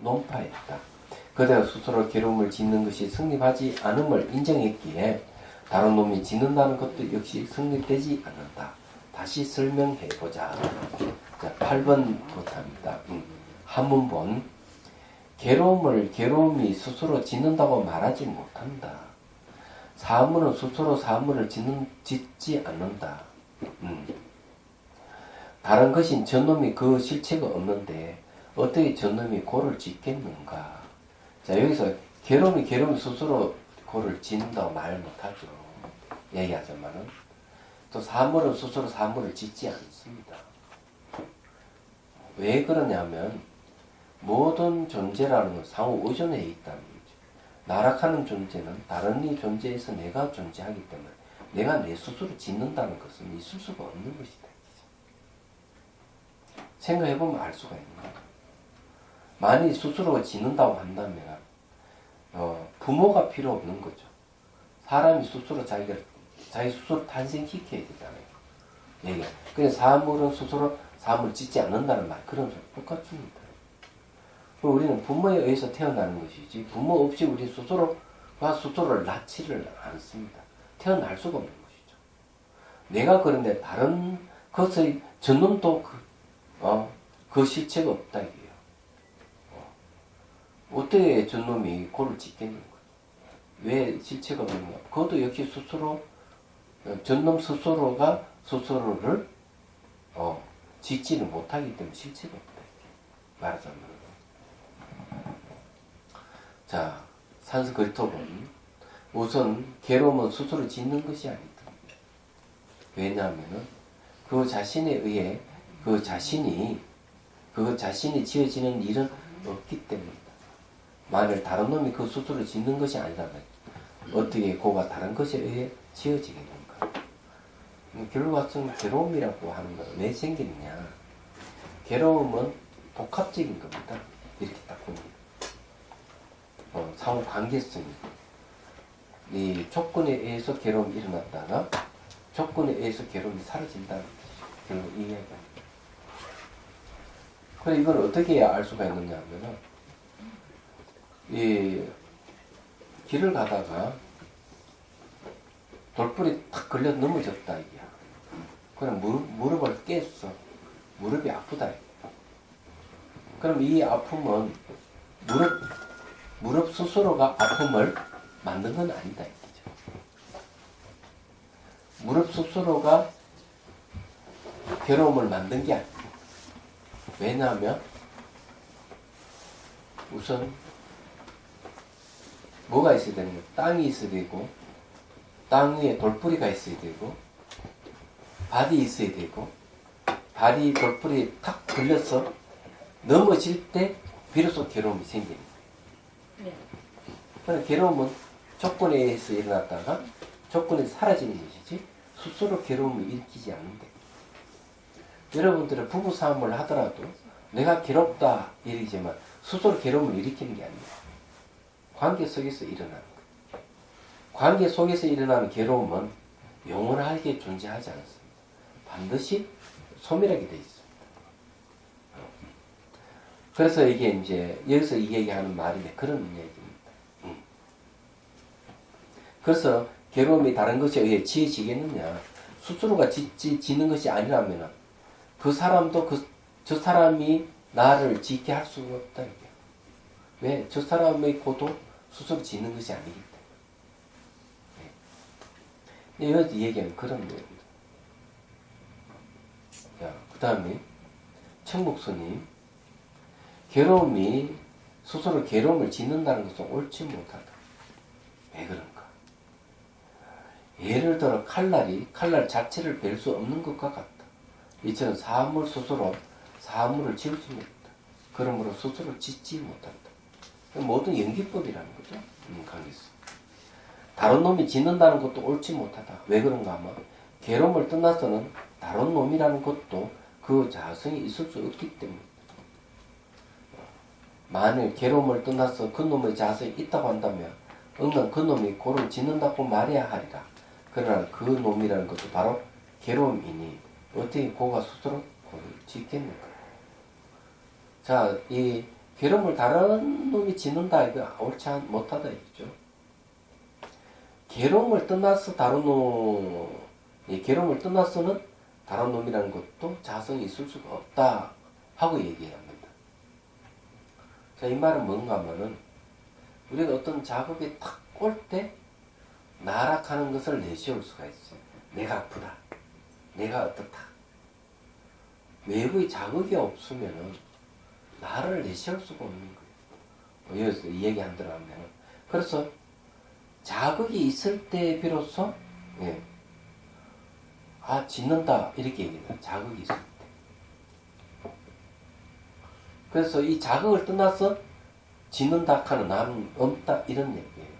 논파했다. 그대가 스스로 괴로움을 짓는 것이 성립하지 않음을 인정했기에 다른 놈이 짓는다는 것도 역시 성립되지 않는다. 다시 설명해보자. 자, 8번부터 합니다. 한문본 괴로움이 스스로 짓는다고 말하지 못한다. 사물은 스스로 사물을 짓지 않는다. 다른 것인 저놈이 그 실체가 없는데 어떻게 저놈이 고를 짓겠는가. 자, 여기서 괴로움이 스스로 고를 짓는다고 말 못하죠. 얘기하자면은 또 사물은 스스로 사물을 짓지 않습니다. 왜 그러냐면 모든 존재라는 건 상호 의존해 있다는 거죠. 나락하는 존재는 다른 이 존재에서 내가 존재하기 때문에 내가 내 스스로 짓는다는 것은 있을 수가 없는 것이다. 생각해보면 알 수가 있는 거예요. 만일 스스로 짓는다고 한다면 부모가 필요 없는 거죠. 사람이 스스로 자기 스스로 탄생시켜야 되잖아요. 그래서 사물은 스스로 사물을 짓지 않는다는 말, 그런 소리 똑같습니다. 우리는 부모에 의해서 태어나는 것이지 부모 없이 우리 스스로를 낳지를 않습니다. 태어날 수가 없는 것이죠. 내가 그런데 다른 것의 저놈도 그 실체가 없다 이게요. 어떻게 저놈이 고를 짓겠는 거예요? 왜 실체가 없는가? 그것도 역시 스스로 저놈 스스로가 스스로를 짓지는 못하기 때문에 실체가 없다. 말하자면. 자, 산스크리트어는 우선 괴로움은 스스로 짓는 것이 아니다. 왜냐하면은 그 자신에 의해 그 자신이 지어지는 일은 없기 때문이다. 만일 다른 놈이 그 스스로 짓는 것이 아니라면 어떻게 그가 다른 것에 의해 지어지겠는가? 결과적으로 괴로움이라고 하는 건 왜 생기느냐? 괴로움은 복합적인 겁니다. 이렇게 딱 봅니다. 상호 관계성이 이 조건에 의해서 괴로움이 일어났다가 조건에 의해서 괴로움이 사라진다는 것이죠. 결국 이 이야기입니다. 그래 이걸 어떻게 해야 알 수가 있느냐 하면은 이 길을 가다가 돌불이 탁 걸려 넘어졌다 이게. 그럼 무릎을 깼어. 무릎이 아프다. 그럼 이 아픔은 무릎 스스로가 아픔을 만든 건 아니다 이거죠. 무릎 스스로가 괴로움을 만든 게 아니다. 왜냐하면 우선 뭐가 있어야 되는 거야? 땅이 있어야 되고 땅 위에 돌뿌리가 있어야 되고 발이 있어야 되고 발이 돌뿌리에 탁 걸려서 넘어질 때 비로소 괴로움이 생기는 거예요. 그러나 괴로움은 조건에 의해서 일어났다가 조건이 사라지는 것이지 스스로 괴로움을 일으키지 않는데 여러분들은 부부싸움을 하더라도 내가 괴롭다 이러지만 스스로 괴로움을 일으키는 게 아닙니다. 관계 속에서 일어나는 거예요. 관계 속에서 일어나는 괴로움은 영원하게 존재하지 않습니다. 반드시 소멸하게 되어 있습니다. 그래서 이게 이제 여기서 이 얘기하는 말인데 그런 얘기입니다. 그래서 괴로움이 다른 것에 의해 지어지겠느냐? 스스로가 짓는 것이 아니라면 그 사람도 저 사람이 나를 짓게 할 수가 없다. 이게. 왜? 저 사람의 고도 스스로 짓는 것이 아니기 때문에. 여기서 얘기하는 그런 내용입니다. 자, 그 다음에 청목스님 괴로움이 스스로 괴로움을 짓는다는 것은 옳지 못하다. 왜 그런가? 예를 들어 칼날 자체를 벨 수 없는 것과 같다. 이처럼 사물 스스로 사물을 지을 수 없다. 그러므로 스스로 짓지 못한다. 모든 연기법이라는 거죠. 강의서. 다른 놈이 짓는다는 것도 옳지 못하다. 왜 그런가 하면 괴로움을 떠나서는 다른 놈이라는 것도 그 자성이 있을 수 없기 때문에 만일 괴로움을 떠나서 그 놈의 자성이 있다고 한다면 응당 그 놈이 고를 짓는다고 말해야 하리라. 그러나 그 놈이라는 것도 바로 괴로움이니 어떻게 고가 스스로 고를 짓겠는가. 자, 이 괴로움을 다른 놈이 짓는다 이거 옳지 못하다 이거죠. 괴로움을 떠나서 다른 놈, 괴로움을 떠나서는 다른 놈이라는 것도 자성이 있을 수가 없다 하고 얘기합니다. 자, 이 말은 뭔가 하면은 우리가 어떤 작업이 탁 올 때 나락하는 것을 내세울 수가 있어요. 내가 아프다. 내가 어떻다. 외부의 자극이 없으면은 나를 내세울 수가 없는 거예요. 여기서 이 얘기 안 들어가면. 그래서 자극이 있을 때 비로소, 예, 아, 짓는다. 이렇게 얘기해요. 자극이 있을 때. 그래서 이 자극을 떠나서 짓는다 하는 나는 없다. 이런 얘기예요.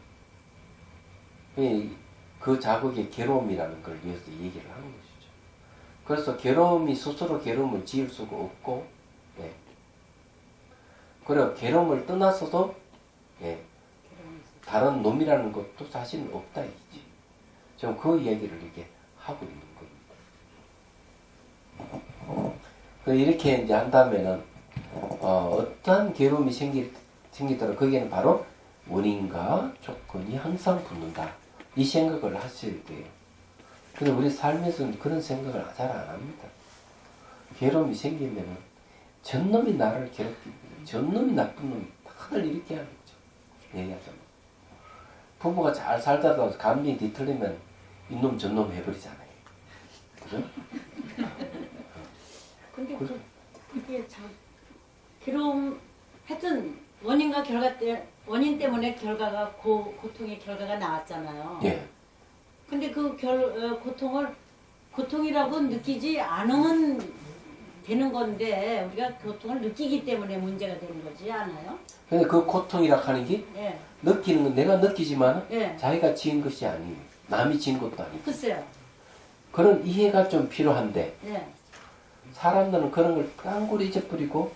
그 자극의 괴로움이라는 걸 위해서 얘기를 하는 것이죠. 그래서 괴로움이 스스로 괴로움을 지을 수가 없고, 예. 그리고 괴로움을 떠나서도, 예, 다른 놈이라는 것도 사실은 없다 이지. 지금 그 얘기를 이렇게 하고 있는 겁니다. 이렇게 이제 한다면은 어떠한 괴로움이 생기더라도 거기에는 바로 원인과 조건이 항상 붙는다. 이 생각을 하셔야 돼요. 근데 우리 삶에서는 그런 생각을 잘 안 합니다. 괴로움이 생기면은 전놈이 나를 괴롭힙니다. 전놈이 나쁜 놈이 다들 이렇게 하는 거죠. 얘기하자면. 부부가 잘 살다가 감정이 뒤틀리면 이놈 저놈 해버리잖아요. 그죠? 근데 그게 참 괴로움 하여튼 원인과 결과 원인 때문에 결과가 고통의 결과가 나왔잖아요. 예. 근데 그 고통을 고통이라고 느끼지 않으면 되는 건데 우리가 고통을 느끼기 때문에 문제가 되는 거지 않아요? 근데 그 고통이라 하는 게 예. 느끼는 건 내가 느끼지만 예. 자기가 지은 것이 아니에요. 남이 지은 것도 아니고. 글쎄요. 그런 이해가 좀 필요한데 예. 사람들은 그런 걸 깡그리 잊어버리고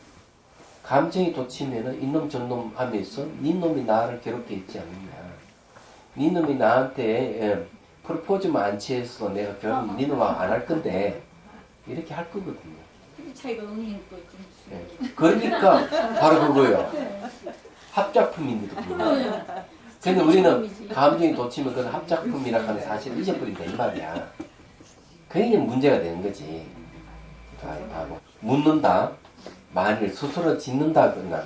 감정이 돋치면은 이놈 저놈 하면서 니놈이 나를 괴롭게 했지 않느냐. 니놈이 나한테 프로포즈만 안 취해서 내가 결혼 니놈하고 안 할 건데 이렇게 할 거거든요. 근데 자기가 의미 있고 좀. 예. 그러니까 바로 그거예요. 합작품입니다. 근데 우리는 감정이 돋치면 그건 합작품이라 하는 사실을 잊어버린다 이 말이야. 그게 문제가 되는 거지. 바로 묻는다. 만일 스스로 짓는다거나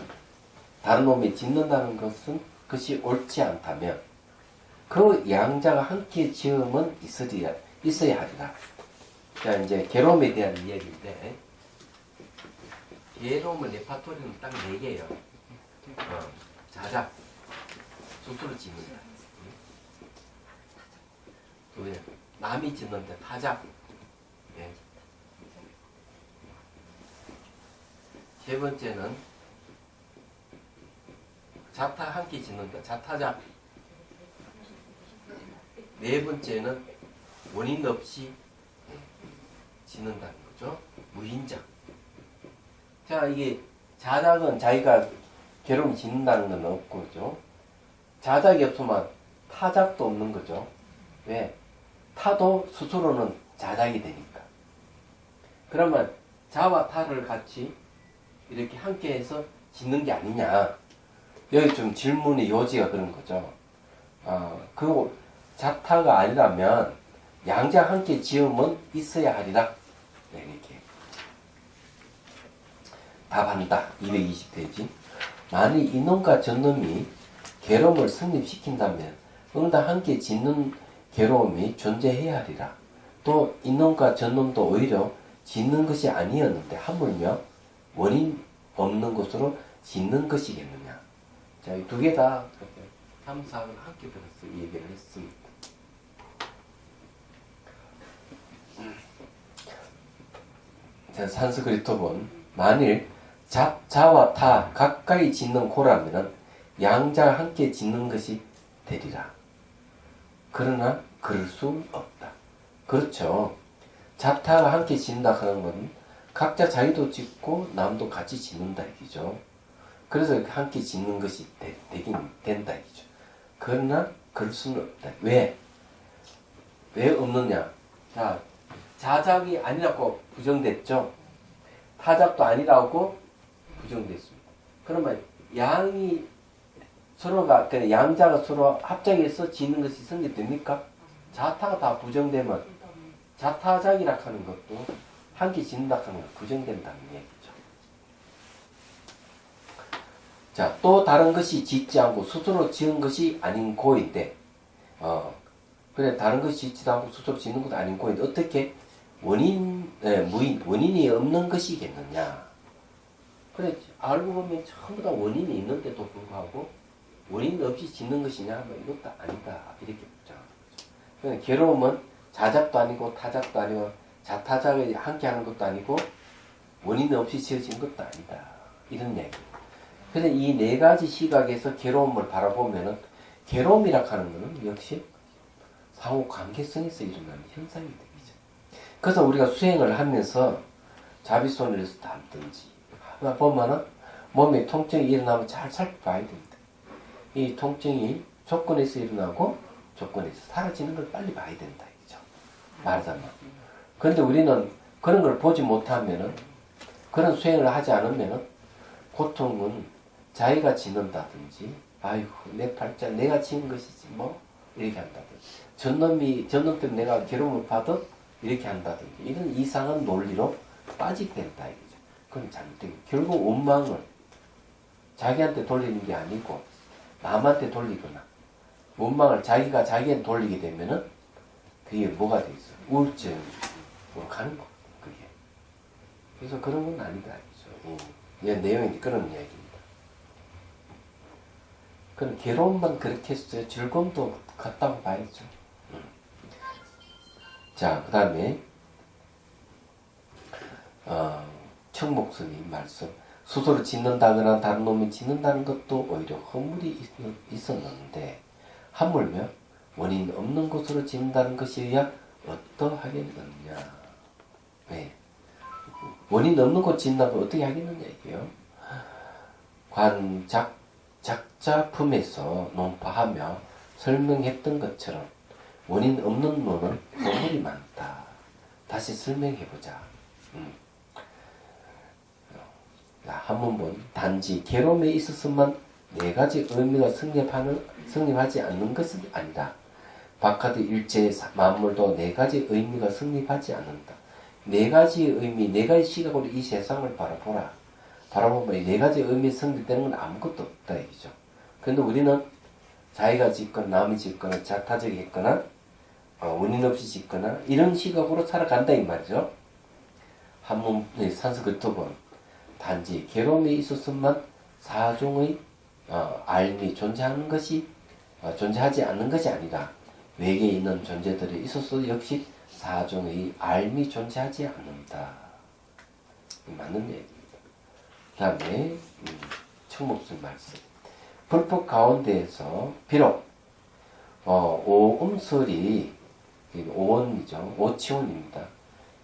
다른 놈이 짓는다는 것은 그것이 옳지 않다면 그 양자가 함께 지음은 있어야 하리라. 자, 이제 괴로움에 대한 이야기인데 괴로움의 레파토리는 딱 4개예요. 자작, 스스로 짓는다. 또 남이 짓는데 타작. 예. 세 번째는 자타 함께 짓는다. 자타작. 네 번째는 원인 없이 짓는다는 거죠. 무인작. 자, 이게 자작은 자기가 괴로움 짓는다는 건 없고, 그죠? 자작이 없으면 타작도 없는 거죠. 왜? 타도 스스로는 자작이 되니까. 그러면 자와 타를 같이 이렇게 함께 해서 짓는 게 아니냐. 여기 좀 질문의 요지가 그런 거죠. 그 자타가 아니라면 양자 함께 지으면 있어야 하리라. 네, 이렇게. 답한다. 220페이지. 만일 이놈과 저놈이 괴로움을 성립시킨다면 응다 함께 짓는 괴로움이 존재해야 하리라. 또 이놈과 저놈도 오히려 짓는 것이 아니었는데 하물며 원인 없는 것으로 짓는 것이겠느냐. 자, 이 두 개 다 탐사학을 함께 들어서 얘기를 했습니다. 자, 산스크리트본 만일 자와 타 가까이 짓는 고라면은 양자 함께 짓는 것이 되리라. 그러나 그럴 수 없다. 그렇죠. 자타가 함께 짓는다 하는 건 각자 자기도 짓고 남도 같이 짓는다 얘기죠. 그래서 함께 짓는 것이 되긴 된다 얘기죠. 그러나 그럴 수는 없다. 왜? 왜 없느냐? 자, 자작이 아니라고 부정됐죠. 타작도 아니라고 부정됐습니다. 그러면 양이 서로가 그 양자가 서로 합작해서 지는 것이 성립됩니까? 자타가 다 부정되면 자타작이라 하는 것도 함께 짓는다 하는 건 부정된다는 얘기죠. 자, 또 다른 것이 짓지 않고 스스로 지은 것이 아닌 고인데, 그래, 다른 것이 짓지도 않고 스스로 짓는 것도 아닌 고인데, 어떻게 무인, 원인이 없는 것이겠느냐. 그래, 알고 보면 전부 다 원인이 있는데도 불구하고, 원인 없이 짓는 것이냐? 뭐 이것도 아니다. 이렇게 주장하는 거죠. 그러니까 괴로움은 자작도 아니고 타작도 아니고 자타작이 함께 하는 것도 아니고 원인 없이 지어진 것도 아니다. 이런 얘기입니다. 그래서 이 네 가지 시각에서 괴로움을 바라보면은 괴로움이라 하는 것은 역시 상호 관계성에서 일어나는 현상이 되죠. 그래서 우리가 수행을 하면서 자비손을 해서 담든지 보면은 몸에 통증이 일어나면 잘 살펴봐야 됩니다. 이 통증이 조건에서 일어나고 조건에서 사라지는 걸 빨리 봐야 된다. 이죠. 말하자면. 그런데 우리는 그런 걸 보지 못하면은, 그런 수행을 하지 않으면은, 고통은 자기가 짓는다든지, 아이고, 내 팔자, 내가 지은 것이지, 뭐, 이렇게 한다든지, 저놈 때문에 내가 괴로움을 받아? 이렇게 한다든지, 이런 이상한 논리로 빠지게 된다. 이거죠. 그건 잘못된 거예요. 결국 원망을 자기한테 돌리는 게 아니고, 남한테 돌리거나 원망을 자기가 자기한테 돌리게 되면은 그게 뭐가 돼 있어? 우울증으로 가는 거. 그게. 그래서 그런 건 아니다. 그렇죠? 내용이 그런 이야기입니다. 그럼 괴로움만 그렇게 했어요. 즐거움도 같다고 봐야죠. 자, 그 다음에 청목스님 말씀. 스스로 짓는다거나 다른 놈이 짓는다는 것도 오히려 허물이 있었는데 하물며 원인 없는 곳으로 짓는다는 것이어야 어떠하겠느냐. 왜? 원인 없는 곳 짓는다고 어떻게 하겠느냐 이게요. 작자품에서 논파하며 설명했던 것처럼 원인 없는 논은 허물이 많다. 다시 설명해보자. 한문본 단지 괴로움에 있어서만 네 가지 의미가 성립하지 않는 것은 아니다. 바카드 일체의 만물도 네 가지 의미가 성립하지 않는다. 네 가지 의미, 네 가지 시각으로 이 세상을 바라보라. 바라보면 이 네 가지 의미 성립되는 건 아무것도 없다 얘기죠. 그런데 우리는 자기가 짓거나 남이 짓거나 자타적이 했거나 원인 없이 짓거나 이런 시각으로 살아간다 이 말이죠. 한문의 산스크리트본 단지 괴로움에 있어서만 사종의 알미 존재하지 않는 것이 아니라 외계에 있는 존재들에 있어서 역시 사종의 알미 존재하지 않는다. 맞는 얘기입니다. 그 다음에 청목술 말씀. 불법 가운데에서 비록 오음설이 오원이죠. 오치원입니다.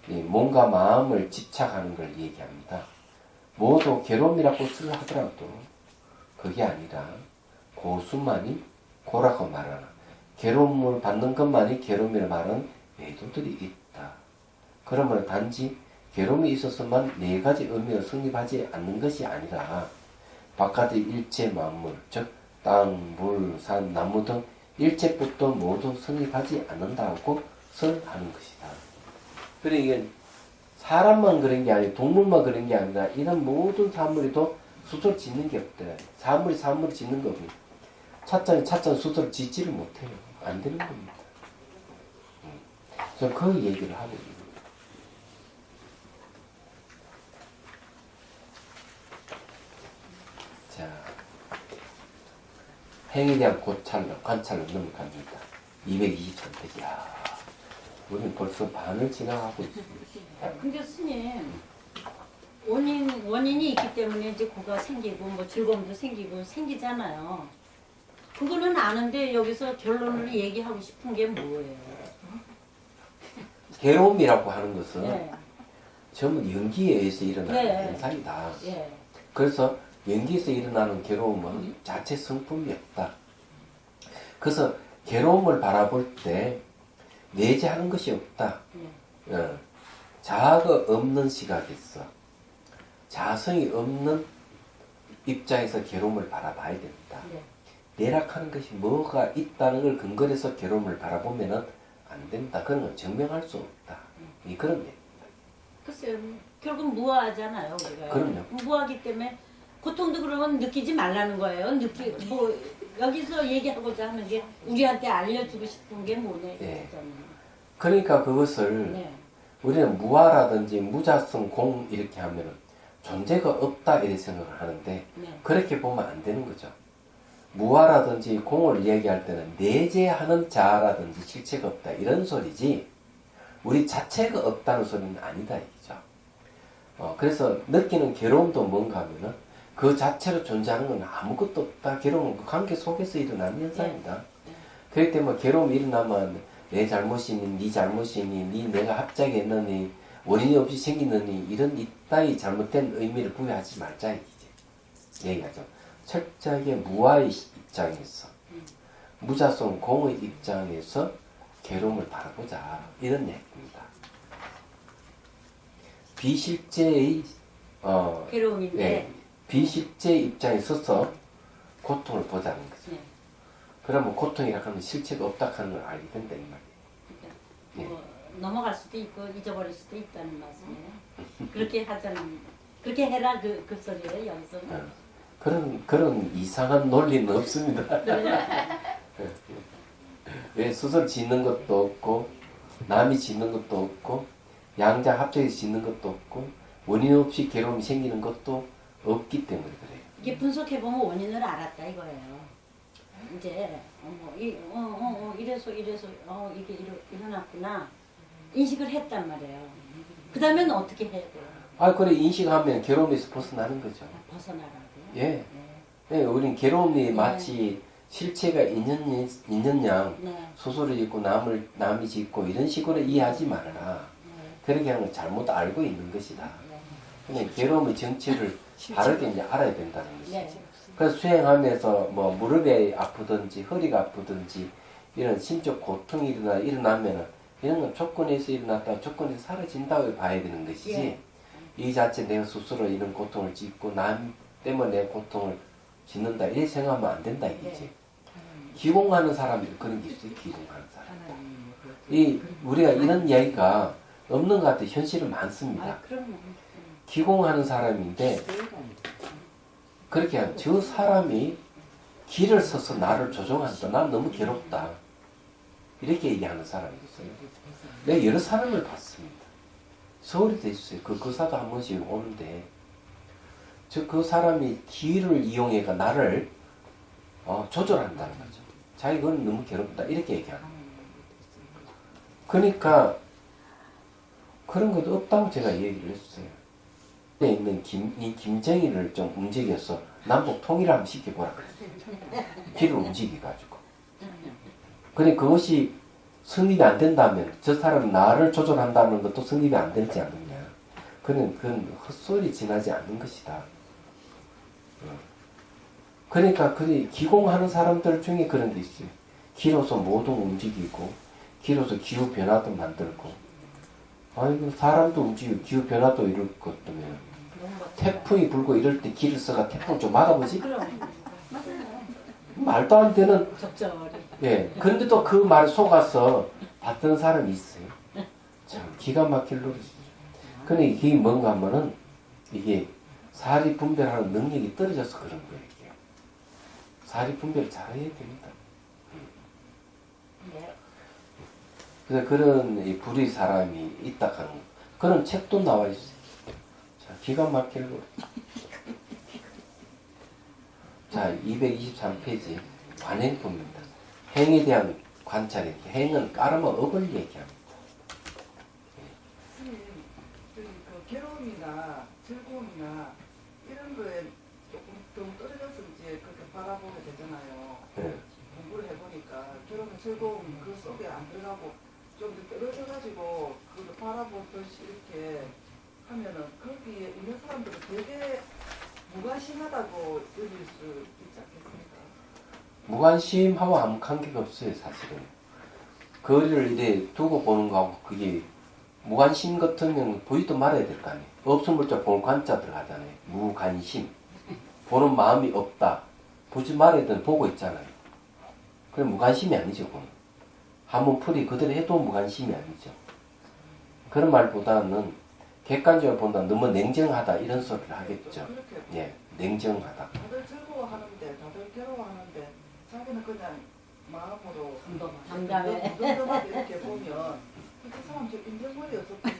몸과 마음을 집착하는 걸 얘기합니다. 모두 괴로움이라고 쓰려 하더라도 그게 아니라 고수만이 고라고 말하나 괴로움을 받는 것만이 괴로움이라 말하는 외도들이 있다. 그러면 단지 괴로움이 있어서만 네 가지 의미가 성립하지 않는 것이 아니라 바깥의 일체 만물, 즉 땅, 물, 산, 나무 등 일체법도 모두 성립하지 않는다고 설하는 것이다. 그래 이게 사람만 그런 게 아니고 동물만 그런 게 아니라 이런 모든 사물이도 스스로 짓는 게 없대. 사물이 짓는 겁니다. 찻잔이 스스로 짓지를 못해요. 안 되는 겁니다. 그래서 그 얘기를 하고 있는 겁니다. 자, 행에 대한 관찰로 넘어갑니다. 220편. 이야, 우리는 벌써 반을 지나가고 있습니다. 근데 스님 원인이 있기 때문에 이제 고가 생기고 뭐 즐거움도 생기잖아요. 그거는 아는데 여기서 결론을 얘기하고 싶은 게 뭐예요? 괴로움이라고 하는 것은 네. 전부 연기에 의해서 일어나는 네. 현상이다. 예. 그래서 연기에서 일어나는 괴로움은 자체 성품이 없다. 그래서 괴로움을 바라볼 때 내재하는 것이 없다. 자아가 없는 시각에서 자성이 없는 입장에서 괴로움을 바라봐야 됩니다. 네. 내락하는 것이 뭐가 있다는 걸 근거로 해서 괴로움을 바라보면은 안 된다. 그런 건 증명할 수 없다. 이 그런 얘기. 글쎄요. 결국 무아하잖아요. 우리가. 그럼요. 무아하기 때문에 고통도 그러면 느끼지 말라는 거예요. 뭐 여기서 얘기하고자 하는 게 우리한테 알려주고 싶은 게 뭐냐 예. 이거잖아요. 그러니까 그것을 네. 우리는 무아라든지 무자성 공 이렇게 하면은 존재가 없다 이렇게 생각을 하는데 네. 그렇게 보면 안 되는 거죠. 무아라든지 공을 이야기할 때는 내재하는 자라든지 실체가 없다 이런 소리지 우리 자체가 없다는 소리는 아니다 이거죠. 그래서 느끼는 괴로움도 뭔가 하면은 그 자체로 존재하는 건 아무것도 없다. 괴로움은 그 관계 속에서 일어나는 현상이다. 네. 그렇기 때문에 괴로움이 일어나면 내 잘못이니 네 잘못이니 네 내가 합작이 했느니 원인이 없이 생기느니 이런 이따위 잘못된 의미를 부여하지 말자 이제 얘기하죠. 철저하게 무아의 입장에서 무자성 공의 입장에서 괴로움을 바라보자 이런 얘기입니다. 비실제의 괴로움인데. 예, 비실제 입장에 서서 고통을 보자는 거죠. 네. 그러면 고통이라 하면 실체가 없다 하는 걸 알게 된다 이 말이에요. 예. 뭐 넘어갈 수도 있고 잊어버릴 수도 있다는 말씀이에요. 그렇게 하자는 그렇게 해라 그 소리예요 여기서는. 그런 이상한 논리는 없습니다. 왜 스스로 짓는 것도 없고 남이 짓는 것도 없고 양자 합작해서 짓는 것도 없고 원인 없이 괴로움이 생기는 것도 없기 때문에 그래요. 이게 분석해 보면 원인을 알았다 이거예요. 이제 이래서 이게 일어났구나 인식을 했단 말이에요. 그 다음에는 어떻게 해야 돼요? 그래 인식하면 괴로움에서 벗어나는 거죠. 벗어나라고요? 예. 예, 우린 괴로움이 마치 실체가 있는 양 네. 스스로 짓고 남이 짓고 이런 식으로 이해하지 말아라. 그렇게 하는 건 잘못 알고 있는 것이다. 그냥 괴로움의 정체를 바르게 이제 알아야 된다는 것이죠. 네. 그래서 수행하면서 뭐 무릎이 아프든지 허리가 아프든지 이런 심적 고통이 일어나면은 이런 건 조건에서 일어났다가 조건에서 사라진다고 봐야 되는 것이지 예. 이 자체 내가 스스로 이런 고통을 짓고 남 때문에 내 고통을 짓는다 이렇게 생각하면 안 된다 이거지. 기공하는 사람들이 그런 게 있어요. 기공하는 사람. 우리가 이런 이야기가 없는 것 같아요. 현실은 많습니다. 그럼요. 기공하는 사람인데 그렇게 하면 저 사람이 길을 서서 나를 조종한다. 난 너무 괴롭다. 이렇게 얘기하는 사람이 있어요. 내가 여러 사람을 봤습니다. 서울에도 있어요. 그 사도 한 번씩 오는데 그 사람이 길을 이용해가 나를 조절한다는 거죠. 자기 그건 너무 괴롭다. 이렇게 얘기하는 거예요. 그러니까 그런 것도 없다고 제가 얘기를 했어요. 있는 김정일을 좀 움직여서 남북 통일을 한번 시켜보라 그랬어요. 길을 움직여가지고. 그러니까 그것이 성립이 안 된다면 저 사람이 나를 조절한다는 것도 성립이 안 되지 않느냐. 그건 헛소리 지나지 않는 것이다. 그러니까 기공하는 사람들 중에 그런 게 있어요. 기로서 모든 움직이고 기로서 기후 변화도 만들고 사람도 움직이고 기후 변화도 이럴 것 때문에 태풍이 불고 이럴 때 길을 써가 태풍을 좀 막아보지? 말도 안 되는 적절히. 예. 근데 또 그 말 속아서 봤던 사람이 있어요. 참 기가 막힐 노릇이죠. 근데 이게 뭔가 하면은 이게 사리 분별하는 능력이 떨어져서 그런 거예요. 이게. 사리 분별을 잘해야 됩니다. 네. 그래서 그런 이 불의 사람이 있다 하는 거. 그런 책도 나와 있어요. 자, 기가 막힐 노릇. 자, 223페이지 관행법입니다. 행에 대한 관찰입니다. 행은 까르마 업을 얘기합니다. 그 괴로움이나 즐거움이나 이런 거에 조금 좀 떨어져서 이제 그렇게 바라보게 되잖아요. 네. 공부를 해보니까 괴로움, 즐거움 그 속에 안 들어가고 좀 떨어져가지고 그걸 바라보듯이 이렇게 하면은 거기에 있는 사람들은 되게 무관심하다고 여길 수 있지 않겠습니까? 무관심하고 아무 관계가 없어요, 사실은. 거리를 이래 두고 보는 거하고 그게 무관심 같은 경우는 보지도 말아야 될 거 아니에요. 없음 물자 볼 관자 들어가잖아요. 무관심. 보는 마음이 없다. 보지 말아야든 보고 있잖아요. 그럼 무관심이 아니죠. 그건. 한번 풀이 그대로 해도 무관심이 아니죠. 그런 말보다는 객관적으로 본다. 너무 냉정하다 이런 소리를 하겠죠. 그렇게 예, 냉정하다. 다들 즐거워하는데 다들 괴로워하는데 자기는 그냥 마음으로 담담해. 덤덤하게 이렇게 보면 그 사람 저 인정머리 없었구나.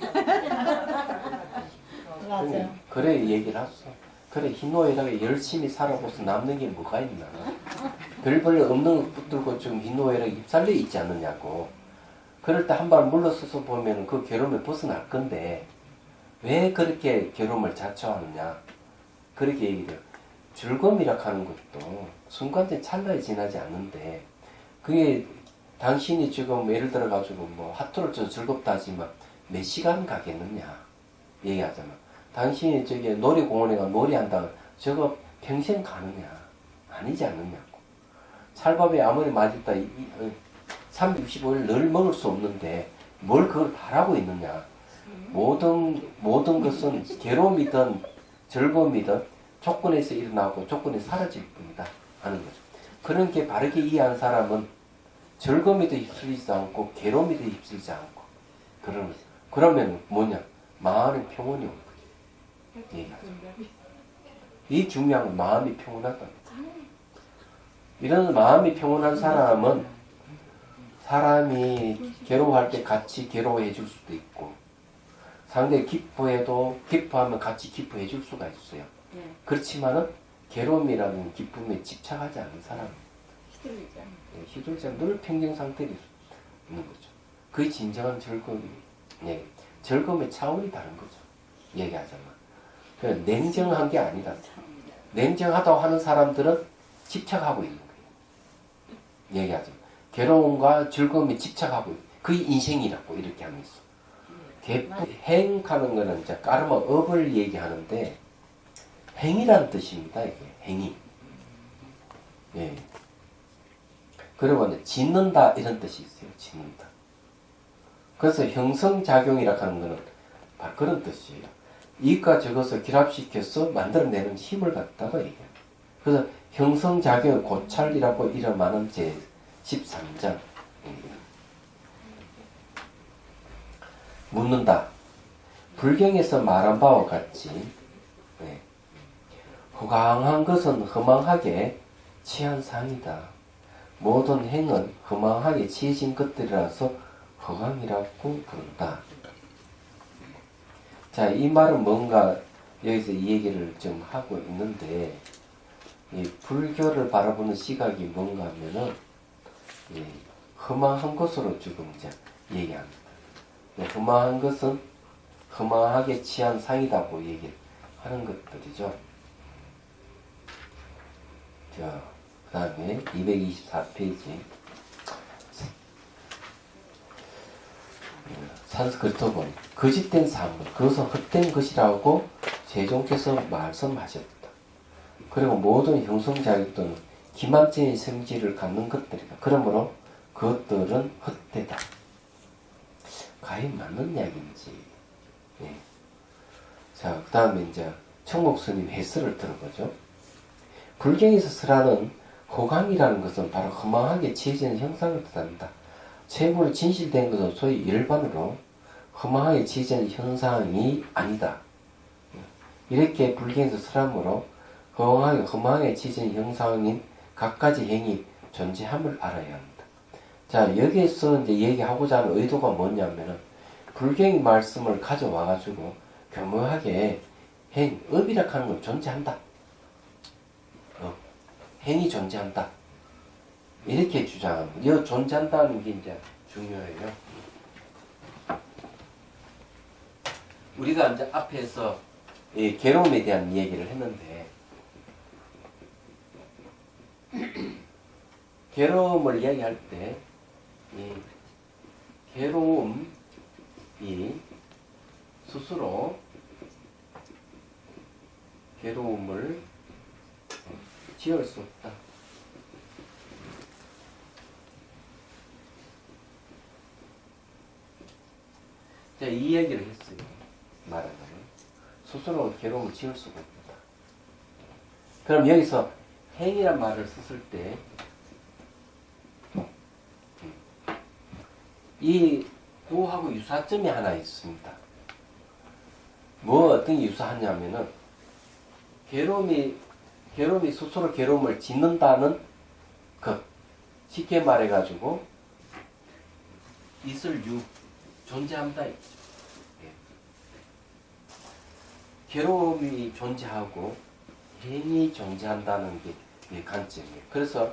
맞아요. 그래 얘기를 하소. 그래 희노애락에 열심히 살아보서 남는 게 뭐가 있나. 별벌 없는 거 붙들고 좀 희노애락에 휩쓸려 있지 않느냐고. 그럴 때 한 발 물러서서 보면 그 괴로움에 벗어날 건데 왜 그렇게 괴로움을 자초하느냐. 그렇게 얘기해요. 즐거움이라 하는 것도 순간적인 찰나에 지나지 않는데 그게 당신이 지금 예를 들어 가지고 뭐 하루를 좀 즐겁다 하지만 몇 시간 가겠느냐 얘기하잖아. 당신이 저기 놀이공원에 가 놀이한다 저거 평생 가느냐 아니지 않느냐고. 찰밥에 아무리 맛있다 365일 늘 먹을 수 없는데 뭘 그걸 바라고 있느냐. 모든 것은 괴로움이든 즐거움이든 조건에서 일어나고 조건에서 사라질 뿐이다 하는 거죠. 그런 게 바르게 이해한 사람은 즐거움에도 휩쓸리지 않고 괴로움에도 휩쓸리지 않고 그러면 뭐냐 마음의 평온이 오는 거죠. 얘기하죠. 이 중요한 건 마음이 평온하다. 이런 마음이 평온한 사람은 사람이 괴로워할 때 같이 괴로워해 줄 수도 있고 상대 기뻐하면 같이 기뻐해 줄 수가 있어요. 네. 그렇지만은 괴로움이라는 기쁨에 집착하지 않는 사람 휘둘리지 않는 늘 평정 상태에 있는 거죠. 그게 진정한 즐거움이 예. 즐거움의 차원이 다른 거죠. 얘기하자면 그냥 냉정한 게 아니다. 냉정하다고 하는 사람들은 집착하고 있는 거예요. 얘기하자면 괴로움과 즐거움에 집착하고 있는 그게 인생이라고 이렇게 하면서 행하는 거는 이제 까르마 업을 얘기하는데 행이라는 뜻입니다. 이게 행이. 예. 그리고 짓는다 이런 뜻이 있어요. 짓는다. 그래서 형성작용이라 하는 거는 바로 그런 뜻이에요. 이과 저것을 결합시켜서 만들어내는 힘을 갖다가 얘기해요. 그래서 형성작용의 고찰이라고 이름하는 제 13장. 묻는다. 불경에서 말한 바와 같이 허강한 것은 허망하게 취한 상이다. 모든 행은 허망하게 취해진 것들이라서 허강이라고 부른다. 자, 이 말은 뭔가 여기서 이 얘기를 좀 하고 있는데 이 불교를 바라보는 시각이 뭔가 하면은 허망한 것으로 지금 이제 얘기합니다. 허망한 것은 허망하게 취한 상이다고 얘기를 하는 것들이죠. 자, 그 다음에 224페이지 산스크리트어본 거짓된 사물, 그것은 헛된 것이라고 세종께서 말씀하셨다. 그리고 모든 형성자격도는 기만적인 성질을 갖는 것들이다. 그러므로 그것들은 헛되다. 과연 맞는 이야기인지. 예. 자, 그 다음에 이제 청목스님 해설을 들어보죠. 불경에서 설하는 호강이라는 것은 바로 허망하게 취해지는 형상을 뜻합니다. 최고로 진실된 것은 소위 일반으로 허망하게 취해지는 형상이 아니다. 이렇게 불경에서 설함으로 허망하게 취해지는 형상인 갖가지 행이 존재함을 알아야 합니다. 자, 여기에서 이제 얘기하고자 하는 의도가 뭐냐면은 불경의 말씀을 가져와가지고 교묘하게 업이라 하는 건 존재한다. 행이 존재한다. 이렇게 주장합니다. 이 존재한다는 게 이제 중요해요. 우리가 이제 앞에서 이 괴로움에 대한 얘기를 했는데 괴로움을 이야기할 때 이 괴로움이 스스로 괴로움을 지을 수 없다. 제가 이 얘기를 했어요. 말하자면 스스로 괴로움을 지을 수가 없다. 그럼 여기서 행이란 말을 썼을 때 이 구하고 유사점이 하나 있습니다. 뭐 어떤 게 유사하냐면은 괴로움이 스스로 괴로움을 짓는다는 것. 쉽게 말해가지고 있을 유 존재한다. 예. 괴로움이 존재하고 행이 존재한다는 게 관점이에요. 그래서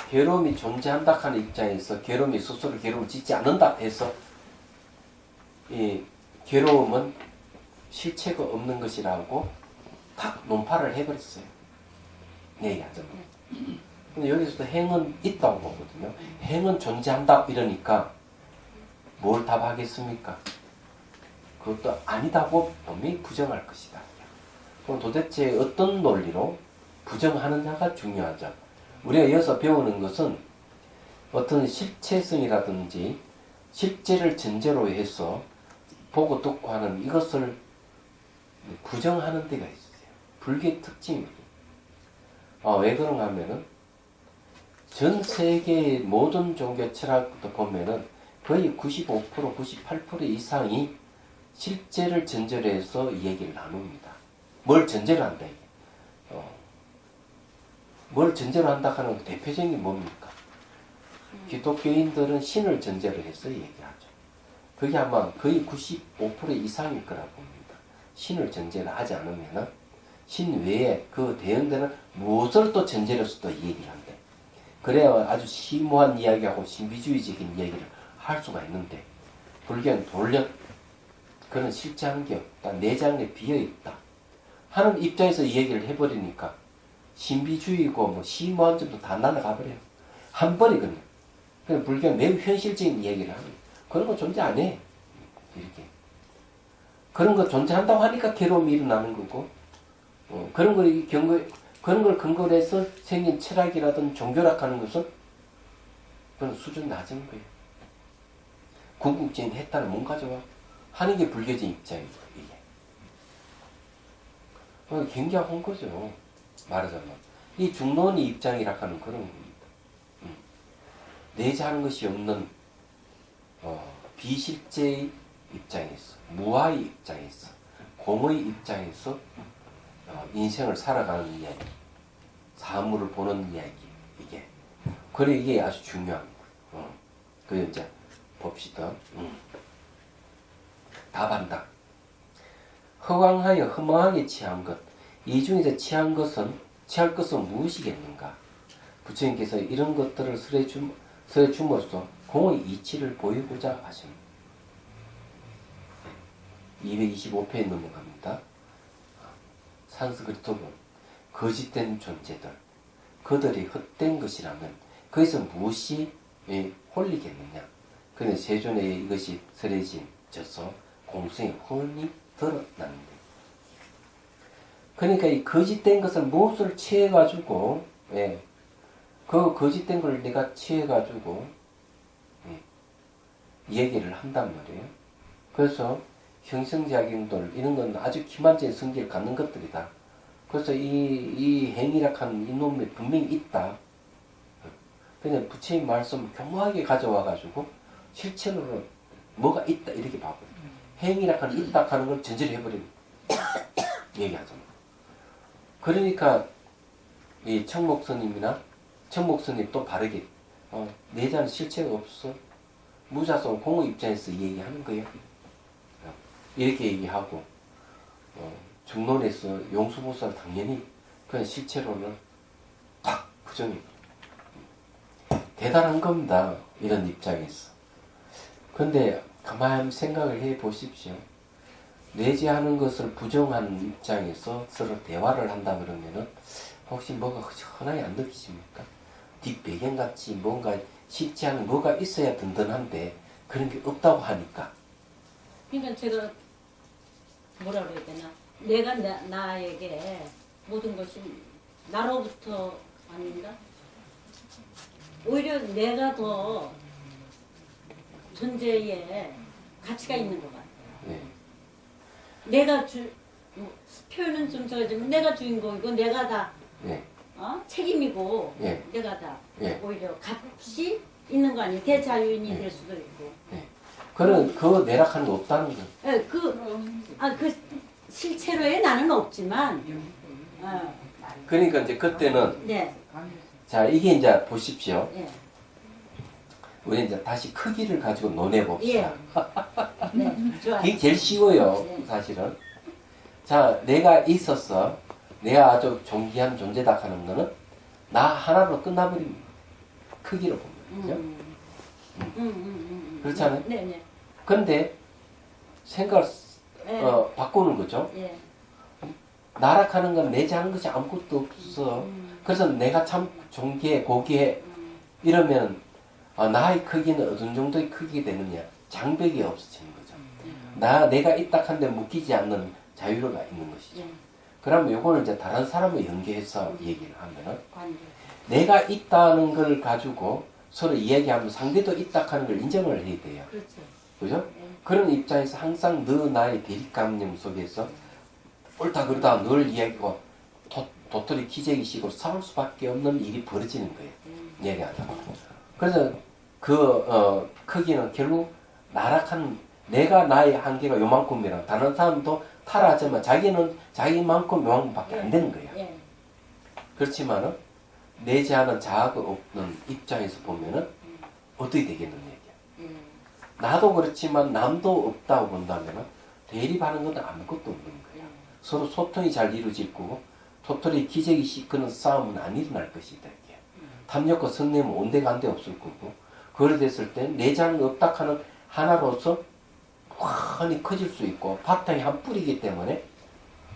괴로움이 존재한다 하는 입장에서 괴로움이 스스로 괴로움을 짓지 않는다 해서 이 괴로움은 실체가 없는 것이라고 탁 논파를 해버렸어요. 얘기하죠. 근데 여기서도 행은 있다고 보거든요. 행은 존재한다 이러니까 뭘 답하겠습니까? 그것도 아니다고 분명히 부정할 것이다. 그럼 도대체 어떤 논리로 부정하느냐가 중요하죠. 우리가 여기서 배우는 것은 어떤 실체성이라든지 실제를 전제로 해서 보고 듣고 하는 이것을 부정하는 데가 있어요. 불교의 특징입니다. 왜 그런가 하면은 전 세계의 모든 종교 철학부터 보면은 거의 95%, 98% 이상이 실제를 전제로 해서 이 얘기를 나눕니다. 뭘 전제로 한다 이게. 뭘 전제로 한다 하는 그 대표적인 게 뭡니까? 기독교인들은 신을 전제로 해서 얘기하죠. 그게 아마 거의 95% 이상일 거라고 봅니다. 신을 전제로 하지 않으면은 신 외에 그 대응되는 무엇을 또 전제로 해서 또 얘기를 한대. 그래야 아주 심오한 이야기하고 신비주의적인 이야기를 할 수가 있는데 불교는 돌려 그런 실제한 게 없다. 내장에 비어있다. 하는 입장에서 이 얘기를 해버리니까 신비주의고 뭐 심오한 점도 다 날아가버려요. 한 번에 그냥. 그냥 불교는 매우 현실적인 얘기를 하는 거예요. 그런 거 존재 안 해. 이렇게. 그런 거 존재한다고 하니까 괴로움이 일어나는 거고, 그런 걸 근거로 해서 생긴 철학이라든 종교락하는 것은 그건 수준 낮은 거예요. 궁극적인 해탈을 못 가져와. 하는 게 불교적 입장입니다, 이게. 굉장한 거죠. 말하자면. 이 중론의 입장이라 하는 그런 겁니다. 내재하는 것이 없는, 비실제의 입장에서, 무아의 입장에서, 공의 입장에서, 인생을 살아가는 이야기, 사물을 보는 이야기, 이게. 그래, 이게 아주 중요한 거예요. 그래, 이제, 봅시다. 답한다. 허황하여 허망하게 취한 것. 이 중에서 취할 것은 무엇이겠는가? 부처님께서 이런 것들을 설해 줌으로써 공의 이치를 보이고자 하십니다. 225페이지 넘어갑니다. 산스크리트어는 거짓된 존재들, 그들이 헛된 것이라면 거기서 무엇이 홀리겠느냐? 그런데 세존에 이것이 설해져서 공성이 훤히 드러나는데, 그러니까 이 거짓된 것을 무엇을 취해가지고, 그 거짓된 걸 내가 취해가지고 얘기를 한단 말이에요. 그래서 형성작용들 이런 건 아주 기만적인 성질을 갖는 것들이다. 그래서 이 행위라 하는 이 놈이 분명히 있다. 그냥 부처님 말씀 교묘하게 가져와가지고 실체로는 뭐가 있다 이렇게 봐버려. 행위라 하는 있다 하는 걸 전제로 해버리는 얘기하잖아. 그러니까 이 청목스님이나 청목스님 또 바르게 내자는 실체가 없어. 무자성 공의 입장에서 얘기하는 거예요. 이렇게 얘기하고 중론에서 용수보살 당연히 그냥 실체로는 딱 부정해. 대단한 겁니다. 이런 입장에서. 근데 가만히 생각을 해 보십시오. 내재하는 것을 부정하는 입장에서 서로 대화를 한다 그러면은 혹시 뭐가 흔하게 안 느끼십니까? 뒷배경같이 뭔가 쉽지 않은 뭐가 있어야 든든한데 그런 게 없다고 하니까. 그러니까 제가 뭐라 그래야 되나, 내가 나에게 모든 것이 나로부터 아닌가? 오히려 내가 더 존재에 가치가 있는 것 같아요. 네. 내가 표현은 좀 저지만 내가 주인공이고 내가 다 예, 책임이고 예. 내가 다 예. 오히려 값이 있는 거 아니에요? 대자유인이 예. 될 수도 있고. 그런 그 내락하는 거 없다는 거. 예, 그 실체로의 나는 없지만. 그러니까 이제 그때는 네. 자 이게 이제 보십시오. 예. 우리 이제 다시 크기를 가지고 논해 봅시다. 네. 좋아요. 이게 제일 쉬워요, 네. 사실은. 자, 내가 있어서 내가 아주 존귀한 존재다 하는 거는 나 하나로 끝나버립니다. 크기로 보면. 그죠? 그렇잖아요? 네네. 근데 생각을 네. 바꾸는 거죠. 예. 나락하는 건 내지 하는 것이 아무것도 없어. 그래서 내가 참 존귀해, 고귀해. 이러면 나의 크기는 어느 정도의 크기가 되느냐. 장벽이 없어지는 거죠. 내가 있다 한데 묶이지 않는 자유로가 있는 것이죠. 예. 그러면 요거는 이제 다른 사람을 연계해서 얘기를 하면은 관계. 내가 있다는 걸 가지고 서로 이야기하면 상대도 있다 하는 걸 인정을 해야 돼요. 그렇죠. 그죠? 네. 그런 입장에서 항상 너 나의 대립감념 속에서 옳다 그러다 늘 이야기하고 도토리 기재기식으로 싸울 수밖에 없는 일이 벌어지는 거예요. 얘기하다. 그래서 크기는 결국 나락한 내가 나의 한계가 요만큼이라 다른 사람도 타락하지만 자기는 자기만큼 요만큼밖에 안 되는 거야. 예. 그렇지만은 내지 않은 자아가 없는 입장에서 보면은 어떻게 되겠는 얘기야. 예. 나도 그렇지만 남도 없다고 본다면은 대립하는 건 아무것도 없는 거야. 서로 소통이 잘 이루어질 거고 도토리 기저귀 씻는 싸움은 안 일어날 것이다. 이게. 탐욕과 성냄은 온데간데 없을 거고 그래 됐을 땐 내장이 없다 하는 하나로서 환히 커질 수 있고 바탕이 한 뿌리이기 때문에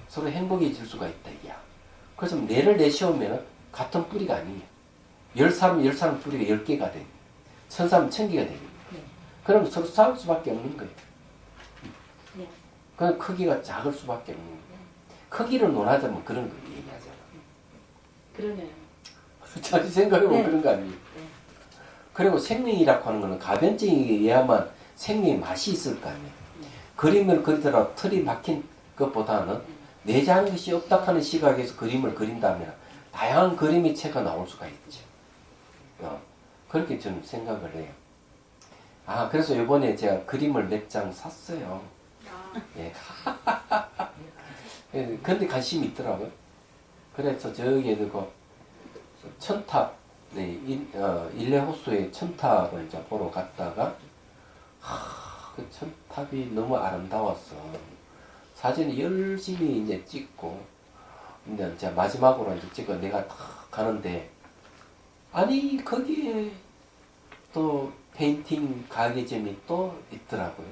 서로 행복해질 수가 있다. 이야. 그래서 뇌를 내세우면 같은 뿌리가 아니에요. 10사람 뿌리가 10개가 돼. 1000사람 1000개가 되는 거예요. 그럼 서로 싸울 수밖에 없는 거예요. 네. 그 크기가 작을 수밖에 없는 거예요. 크기를 논하자면 그런 거 얘기하잖아. 그러네요. 자기 생각해보면 네. 그런 거 아니에요. 그리고 생명이라고 하는 거는 가변적이어야만 생명의 맛이 있을 거 아니에요. 그림을 그리더라도 틀이 막힌 것보다는 내재하는 것이 없다 하는 시각에서 그림을 그린다면 다양한 그림의 체가 나올 수가 있죠. 그렇게 저는 생각을 해요. 그래서 이번에 제가 그림을 몇 장 샀어요. 예. 근데 관심이 있더라고요. 그래서 저기에 그 천탑, 일레호수의 천탑을 이제 보러 갔다가, 그 천탑이 너무 아름다웠어. 사진을 열심히 이제 찍고, 근데 이제 마지막으로 이제 찍어 내가 딱 가는데, 아니, 거기에 또 페인팅 가게점이 또 있더라고요.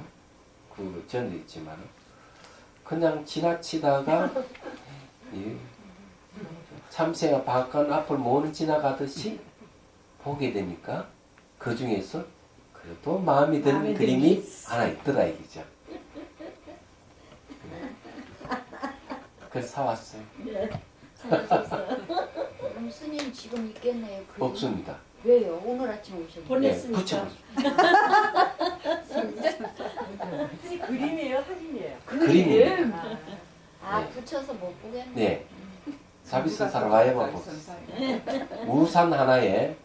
그 전에 있지만. 그냥 지나치다가, 참새가 바깥 앞을 못 지나가듯이 보게 되니까 그 중에서 그래도 마음에 드는 마음에 그림이 드는 하나 있더라 이거죠. 그래서 사왔어요. 네. 찾아줬어요. 그럼 스님 지금 있겠네요. 그림? 없습니다. 왜요? 오늘 아침 오셨는데. 보냈으니까. 붙여봤어요. 그림이에요, 사진이에요? 그림입니다. 아 네. 붙여서 못 보겠네. 네. 사비스 사라와야만 보세요. 우산 하나에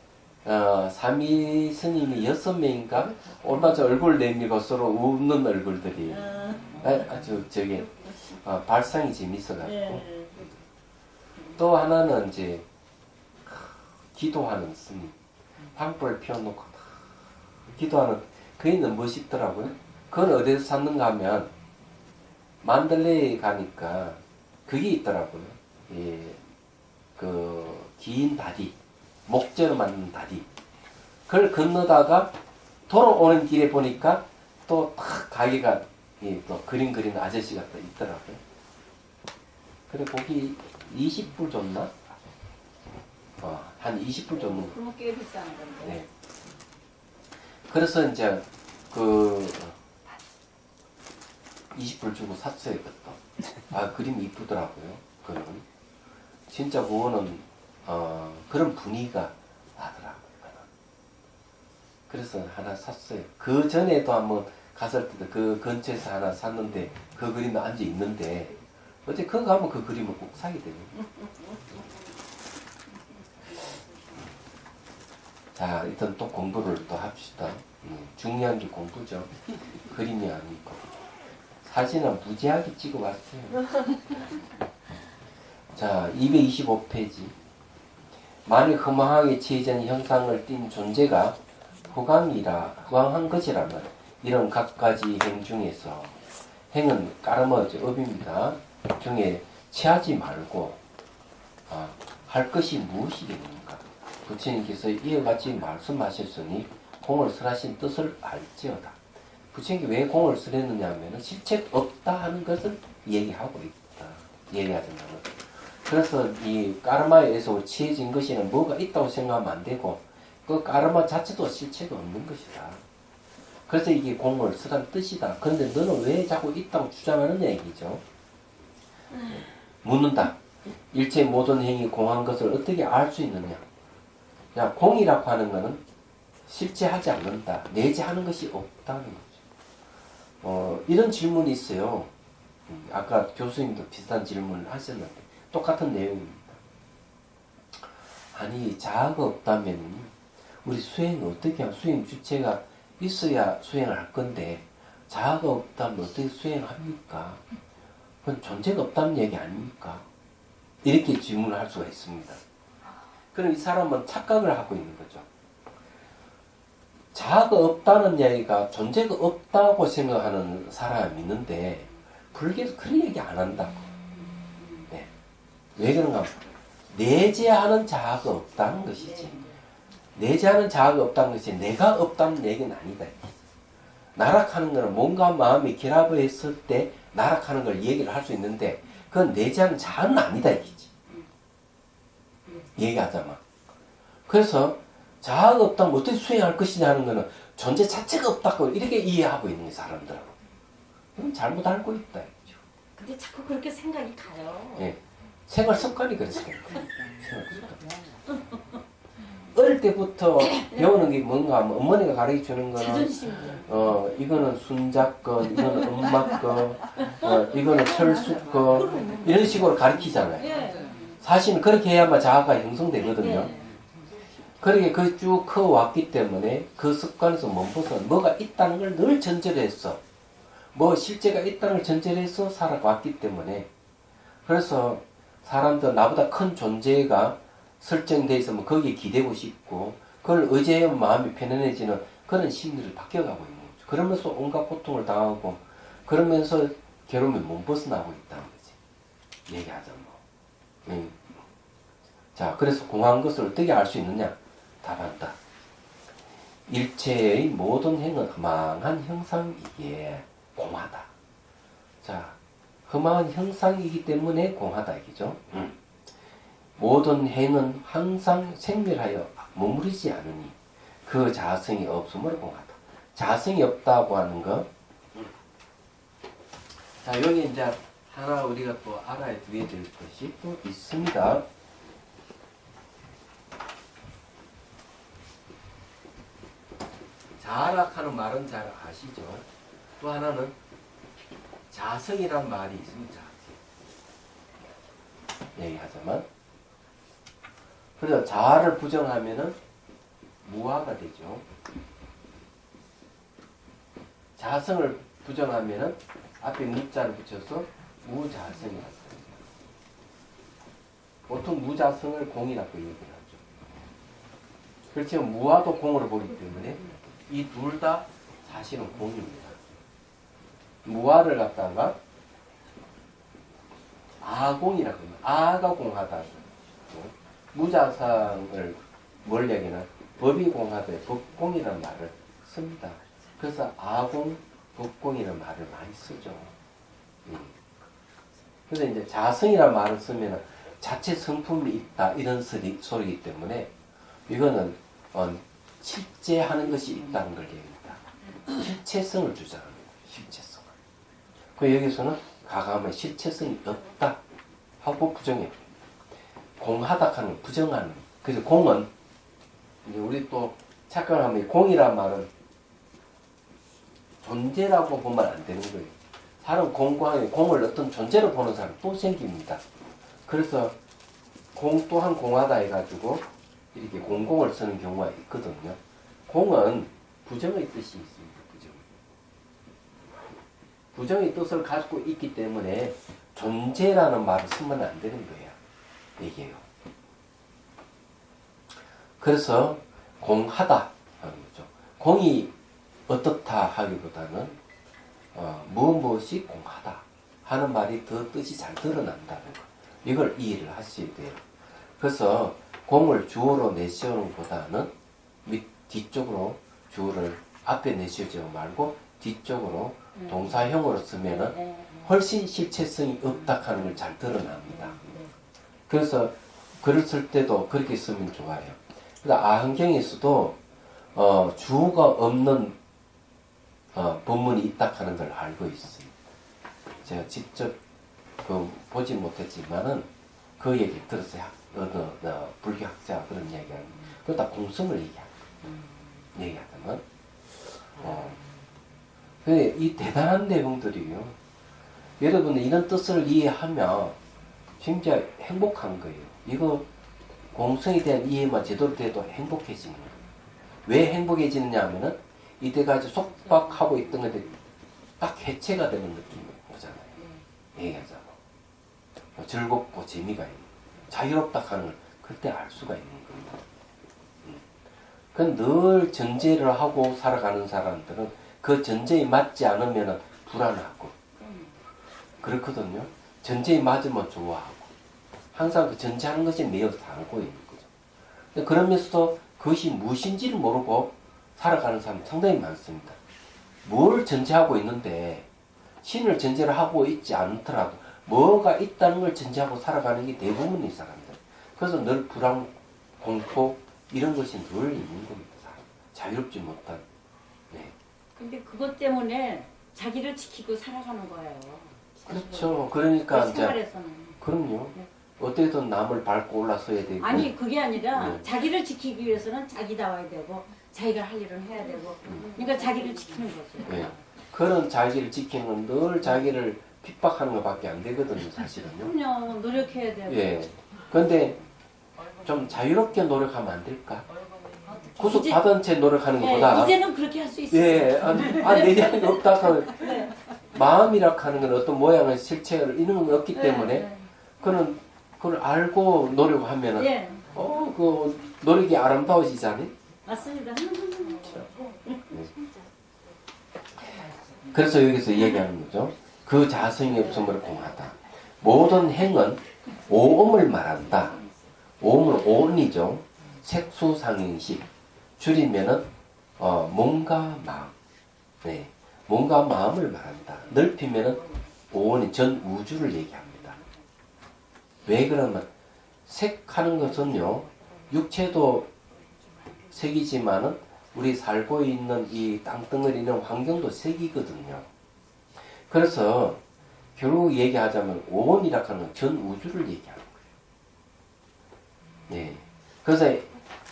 삼위 스님이 6명인가 얼마 전 얼굴 내밀고 서로 웃는 얼굴들이 아주 저기 발상이 재밌어가지고 네. 또 하나는 이제 기도하는 스님 방불 펴놓고 기도하는 그이는 멋있더라고요. 그건 어디서 샀는가 하면 만들레에 가니까 그게 있더라고요. 예, 그 긴 다리, 목재로 만든 다리. 그걸 건너다가 돌아오는 길에 보니까 또 딱 가게가 또 그림 그리는 아저씨가 또 있더라고요. 그래 거기 20불 줬나? 한 20불 줬는 거. 그럼 꽤 비싼 건데. 네. 그래서 이제 그 20불 주고 샀어요 그것도. 그림이 이쁘더라고요. 그건 진짜 그거는 그런 분위기가 나더라고요. 그래서 하나 샀어요. 그 전에도 한번 갔을 때도 그 근처에서 하나 샀는데 그 그림도 앉아 있는데 어째 그거 가면 그 그림을 꼭 사게 되는. 자, 일단 또 공부를 또 합시다. 중요한 게 공부죠. 그림이 아니고. 사진은 무지하게 찍어왔어요. 자, 225페이지. 만일 허망하게 지어진 형상을 띈 존재가 허강한 것이라면 이런 각가지 행 중에서 행은 까르머즈 업입니다. 중에 취하지 말고 할 것이 무엇이겠는가. 부처님께서 이와 같이 말씀하셨으니 공을 설하신 뜻을 알지어다. 부처님께 왜 공을 설했느냐 하면 실체 없다 하는 것을 얘기하고 있다. 얘기하잖아요. 그래서 이 까르마에서 취해진 것에는 뭐가 있다고 생각하면 안 되고 그 까르마 자체도 실체가 없는 것이다. 그래서 이게 공을 쓰란 뜻이다. 그런데 너는 왜 자꾸 있다고 주장하느냐 얘기죠. 묻는다. 일체 모든 행위 공한 것을 어떻게 알 수 있느냐. 야, 공이라고 하는 것은 실체하지 않는다. 내재하는 것이 없다는 거죠. 이런 질문이 있어요. 아까 교수님도 비슷한 질문을 하셨는데 똑같은 내용입니다. 아니 자아가 없다면 우리 수행을 어떻게 하면 수행 주체가 있어야 수행을 할 건데 자아가 없다면 어떻게 수행합니까? 그건 존재가 없다는 얘기 아닙니까? 이렇게 질문을 할 수가 있습니다. 그럼 이 사람은 착각을 하고 있는 거죠. 자아가 없다는 얘기가 존재가 없다고 생각하는 사람이 있는데 불교에서 그런 얘기 안 한다고. 네. 왜 그런가 하면 내재하는 자아가 없다는 것이지. 내재하는 자아가 없다는 것이 내가 없다는 얘기는 아니다. 나락하는 것은 몸과 마음이 결합을 했을 때 나락하는 걸 얘기를 할 수 있는데 그건 내재하는 자아는 아니다 이거지. 얘기하자마. 그래서 자아가 없다면 어떻게 수행할 것이냐는 것은 존재 자체가 없다고 이렇게 이해하고 있는 사람들하고. 그건 잘못 알고 있다. 근데 자꾸 그렇게 생각이 가요. 예. 생활 습관이 그래서 그런 거예요. 생활 습관. 어릴 때부터 배우는 게 뭔가 하면 어머니가 가르쳐 주는 거는 자존심도. 이거는 순자건, 이거는 엄마건, 이거는 철수건 이런 식으로 가르치잖아요. 예. 사실은 그렇게 해야만 자아가 형성되거든요. 예. 그렇게 그 쭉 커왔기 때문에 그 습관에서 멈춰서 뭐가 있다는 걸 늘 전제를 했어. 뭐 실제가 있다는 걸 전제를 해서 살아왔기 때문에 그래서 사람들 나보다 큰 존재가 설정돼 있으면 거기에 기대고 싶고 그걸 의지하면 마음이 편안해지는 그런 심리를 바뀌어가고 있는 거죠. 그러면서 온갖 고통을 당하고 그러면서 괴로움에 못 벗어나고 있다는 거지. 얘기하자 뭐. 자, 그래서 공한 것을 어떻게 알 수 있느냐? 답한다. 일체의 모든 행은 허망한 형상이기에 공하다. 자, 허망한 형상이기 때문에 공하다 이기죠. 모든 행은 항상 생멸하여 머무르지 않으니 그 자성이 없음으로 공하다. 자성이 없다고 하는 거. 자, 여기 이제 하나 우리가 또 알아야 될 것이 또 있습니다. 자락하는 말은 잘 아시죠? 또 하나는 자성이란 말이 있습니다. 자성. 얘기하자면 그래서 자아를 부정하면은 무아가 되죠. 자성을 부정하면은 앞에 무자를 붙여서 무자성이 나타납니다. 보통 무자성을 공이라고 얘기를 하죠. 그렇지만 무아도 공으로 보기 때문에 이 둘 다 사실은 공입니다. 무아를 갖다가 아공이라고 합니다. 아가 공하다. 무자성을 뭘 얘기나 법이 공하되 법공이라는 말을 씁니다. 그래서 아공, 법공이라는 말을 많이 쓰죠. 그래서 이제 자성이라는 말을 쓰면 자체 성품이 있다 이런 소리이기 때문에 이거는 실제하는 것이 있다는 걸 얘기합니다. 실체성을 주장하는 거예요. 실체성을. 그 여기서는 가감의 실체성이 없다 하고 부정해요. 공하다 하는 부정하는. 그래서 공은 이제 우리 또 착각을 하면 공이란 말은 존재라고 보면 안 되는 거예요. 다른 공을 어떤 존재로 보는 사람 또 생깁니다. 그래서 공 또한 공하다 해가지고 이렇게 공공을 쓰는 경우가 있거든요. 공은 부정의 뜻이 있습니다. 부정의 뜻을 가지고 있기 때문에 존재라는 말을 쓰면 안 되는 거예요. 얘기해요. 그래서 공하다 하는 거죠. 공이 어떻다 하기보다는 무엇이 공하다 하는 말이 더 뜻이 잘 드러난다는 거. 이걸 이해를 하셔야 돼요. 그래서 공을 주어로 내세우는 것보다는 밑 뒤쪽으로 주어를 앞에 내세우지 말고 뒤쪽으로 동사형으로 쓰면은 훨씬 실체성이 없다 하는 걸 잘 드러납니다. 그래서 글을 쓸 때도 그렇게 쓰면 좋아요. 그래서 아한경에서도 주어가 없는 본문이 있다 하는 걸 알고 있습니다. 제가 직접 보지 못했지만은 그 얘기 들었어요. 불교 학자가 그런 이야기하는. 그러다 공성을 얘기하자면 근데 이 대단한 내용들이요. 여러분은 이런 뜻을 이해하면 진짜 행복한 거예요. 이거 공성에 대한 이해만 제대로 돼도 행복해지는 거예요. 왜 행복해지느냐 하면은 이때까지 속박하고 있던 것들이 딱 해체가 되는 느낌이 오잖아요. 얘기하자면 즐겁고 재미가 있는 자유롭다 하는 걸 그때 알 수가 있는 겁니다. 그건 늘 전제를 하고 살아가는 사람들은 그 전제에 맞지 않으면 불안하고 그렇거든요. 전제에 맞으면 좋아하고 항상 그 전제하는 것이 매여 살고 있는 거죠. 그러면서도 그것이 무엇인지를 모르고 살아가는 사람 상당히 많습니다. 뭘 전제하고 있는데 신을 전제를 하고 있지 않더라도 뭐가 있다는 걸 전제하고 살아가는 게 대부분의 사람들. 그래서 늘 불안, 공포 이런 것이 늘 있는 겁니다. 자유롭지 못한. 네. 근데 그것 때문에 자기를 지키고 살아가는 거예요. 그렇죠. 그러니까 이제 생활에서는. 그럼요. 네. 어떻게든 남을 밟고 올라서야 되고. 아니 그게 아니라 네. 자기를 지키기 위해서는 자기다워야 되고 자기가 할 일은 해야 되고 그러니까 자기를 지키는 거죠. 네. 그런 자기를 지키는 건 늘 자기를 핍박하는 것밖에 안 되거든요, 사실은요. 그럼요. 노력해야 되고. 예. 근데 좀 자유롭게 노력하면 안 될까? 구속받은 채 노력하는 것보다. 이제는 그렇게 할 수 있어요. 예. 내 자신이 없다 하면 네. 마음이라 하는 건 어떤 모양의 실체를 이런 건 없기 네, 때문에 네. 그걸 알고 노력하면은 예. 그 노력이 아름다워지잖아요. 맞습니다. 그래서 여기서 얘기하는 거죠. 그 자성이 없음을 공하다. 모든 행은 오음을 말한다. 오음은 오온이죠. 색수상행식. 줄이면은 몸과 마음. 네. 몸과 마음을 말한다. 넓히면은 오온이 전 우주를 얘기합니다. 왜 그러면 색하는 것은요. 육체도 색이지만은 우리 살고 있는 이 땅덩어리는 환경도 색이거든요. 그래서 결국 얘기하자면 오온이라 하는 건 전 우주를 얘기하는 거예요. 네. 그래서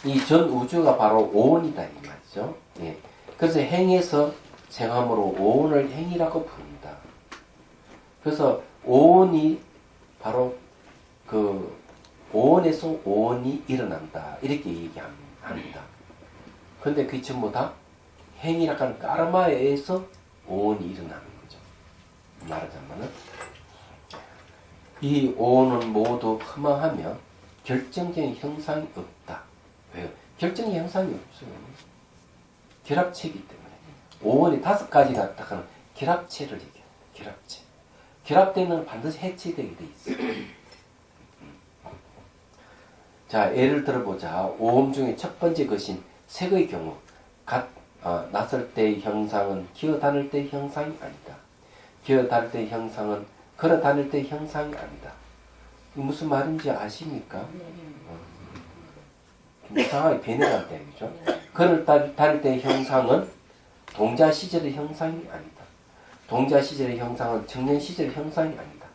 이 전 우주가 바로 오온이다 이 말이죠. 네. 그래서 행에서 생함으로 오온을 행이라고 부릅니다. 그래서 오온이 바로 그 오온에서 오온이 일어난다 이렇게 얘기합니다. 근데 그게 전부 다 행이라 하는 까르마에 의해서 오온이 일어나는 거죠. 말하자면은 이 오온은 모두 허망하며 결정적인 형상이 없다. 왜요? 결정적인 형상이 없어요. 결합체이기 때문에. 오온이 5가지가 딱 하는 결합체를 얘기해요. 결합체. 결합되면 반드시 해체되게 돼 있어요. 자, 예를 들어보자. 오음 중에 첫 번째 것인 색의 경우 났을 때의 형상은 기어 다닐 때의 형상이 아니다. 기어 다닐 때의 형상은 걸어 다닐 때의 형상이 아니다. 무슨 말인지 아십니까? 이상하게 변해갈 때이죠. 걸어 다닐 때의 형상은 동자 시절의 형상이 아니다. 동자 시절의 형상은 청년 시절의 형상이 아니다.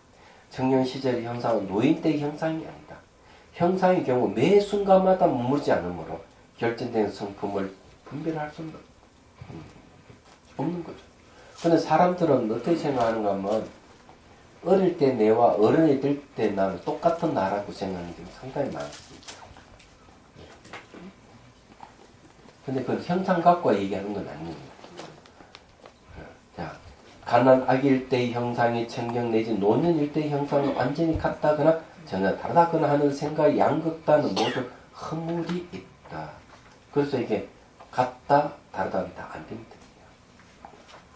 청년 시절의 형상은 노인 때의 형상이 아니다. 형상의 경우 매 순간마다 머무르지 않으므로 결정된 성품을 분별할 수는 없는 거죠. 근데 사람들은 어떻게 생각하는가 하면 어릴 때 내와 어른이 될 때 나는 똑같은 나라고 생각하는 게 상당히 많습니다. 근데 그건 형상 갖고 얘기하는 건 아닙니다. 자, 가난 아기일 때의 형상이 청년 내지 노년일 때의 형상은 완전히 같다거나 전혀 다르다거나 하는 생각의 양극단은 모두 허물이 있다. 그래서 이게 같다, 다르다는 다 안 됩니다.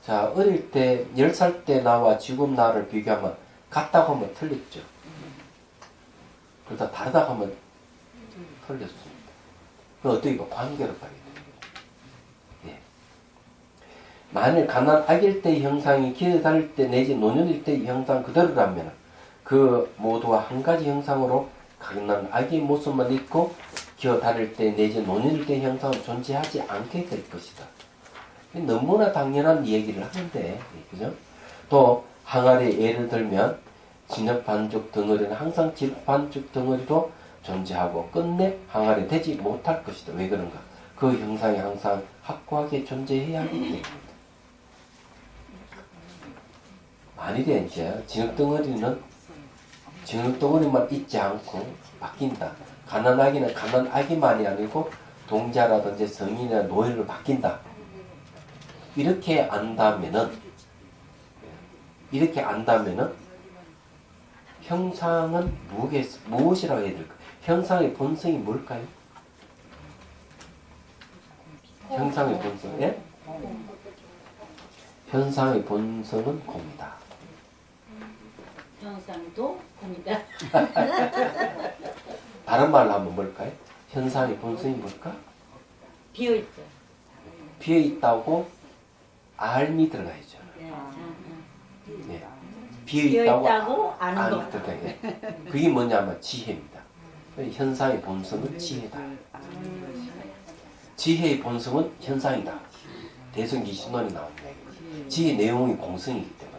자, 어릴 때 10살 때 나와 지금 나를 비교하면 같다고 하면 틀렸죠. 그러다 다르다고 하면 틀렸습니다. 그럼 어떻게 관계로 가게 됩니다. 예. 만일 가난 아기일 때의 형상이 기어다닐 때 내지 노년일 때의 형상 그대로라면 그 모두가 한 가지 형상으로 가난 아기의 모습만 있고 기어다닐 때 내지 노년일 때의 형상은 존재하지 않게 될 것이다. 너무나 당연한 얘기를 하는데, 그죠? 또 항아리 예를 들면 진흙 반죽 덩어리는 항상 진흙 반죽 덩어리로 존재하고 끝내 항아리 되지 못할 것이다. 왜 그런가? 그 형상이 항상 확고하게 존재해야 하기 때문이다. 만일에 이제 진흙 덩어리는 진흙 덩어리만 있지 않고 바뀐다. 가난아기는 가난아기만이 아니고 동자라든지 성인이나 노인으로 바뀐다. 이렇게 안다면은 형상은 무엇이라고 해야 될까? 형상의 본성이 뭘까요? 형상의 본성, 예? 현상의 본성은 공이다. 형상도 공이다. 다른 말로 하면 뭘까요? 현상의 본성이 뭘까? 비어있죠. 비어있다고 알미 들어가야죠. 네. 예. 비어있다고 비어있다고 아는 것. 들어가야 그게 뭐냐면 지혜입니다. 현상의 본성은 지혜다. 지혜의 본성은 현상이다. 대성기 신론이 나옵니다. 지혜의 내용이 공성이기 때문에.